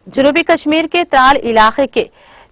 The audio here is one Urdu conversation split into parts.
جنوبی کشمیر کے ترال علاقے کے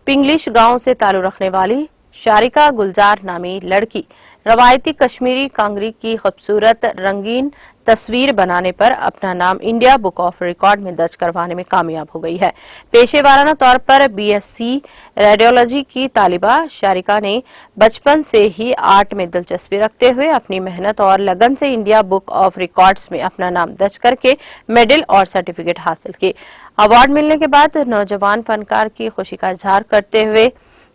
پنگلش گاؤں سے تعلق رکھنے والی شارکا گلزار نامی لڑکی روایتی کشمیری کانگری کی خوبصورت رنگین تصویر بنانے پر اپنا نام انڈیا بک آف ریکارڈ میں درج کروانے میں کامیاب ہو گئی ہے۔ پیشے وارانہ طور پر BSc ریڈیولوجی کی طالبہ شارکا نے بچپن سے ہی آرٹ میں دلچسپی رکھتے ہوئے اپنی محنت اور لگن سے انڈیا بک آف ریکارڈز میں اپنا نام درج کر کے میڈل اور سرٹیفکیٹ حاصل کیے۔ ایوارڈ ملنے کے بعد نوجوان فنکار کی خوشی کا اظہار کرتے ہوئے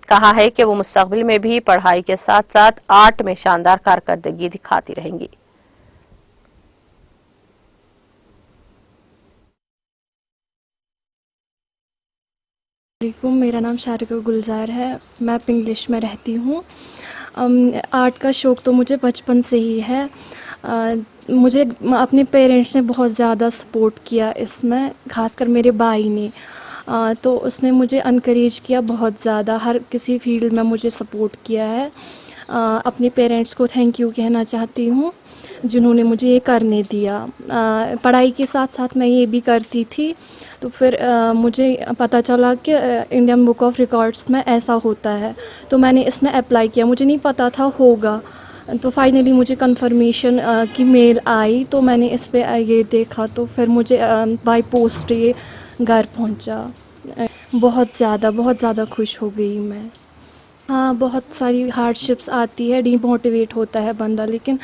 کہا ہے کہ وہ مستقبل میں بھی پڑھائی کے ساتھ ساتھ آرٹ میں شاندار کارکردگی دکھاتی رہیں گی۔ میرا نام شارکا گلزار ہے، میں پنگلش میں رہتی ہوں۔ آرٹ کا شوق تو مجھے بچپن سے ہی ہے۔ مجھے اپنے پیرنٹس نے بہت زیادہ سپورٹ کیا اس میں، خاص کر میرے بھائی نے، تو اس نے مجھے انکریج کیا بہت زیادہ، ہر کسی فیلڈ میں مجھے سپورٹ کیا ہے۔ اپنے پیرنٹس کو تھینک یو کہنا چاہتی ہوں جنہوں نے مجھے یہ کرنے دیا۔ پڑھائی کے ساتھ ساتھ میں یہ بھی کرتی تھی، تو پھر مجھے پتہ چلا کہ انڈین بک آف ریکارڈس میں ایسا ہوتا ہے، تو میں نے اس میں اپلائی کیا۔ مجھے نہیں پتہ تھا ہوگا، تو فائنلی مجھے کنفرمیشن کی میل آئی، تو میں نے اس پہ یہ دیکھا، تو پھر مجھے بائی پوسٹ یہ گھر پہنچا۔ بہت زیادہ خوش ہو گئی میں۔ ہاں، بہت ساری ہارڈ شپس آتی ہے، ڈی موٹیویٹ ہوتا ہے بندہ، لیکن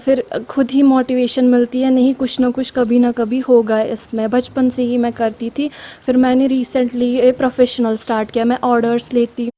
پھر خود ہی موٹیویشن ملتی ہے، نہیں کچھ نہ کچھ کبھی نہ کبھی ہوگا اس میں۔ بچپن سے ہی میں کرتی تھی، پھر میں نے ریسنٹلی پروفیشنل سٹارٹ کیا، میں آرڈرز لیتی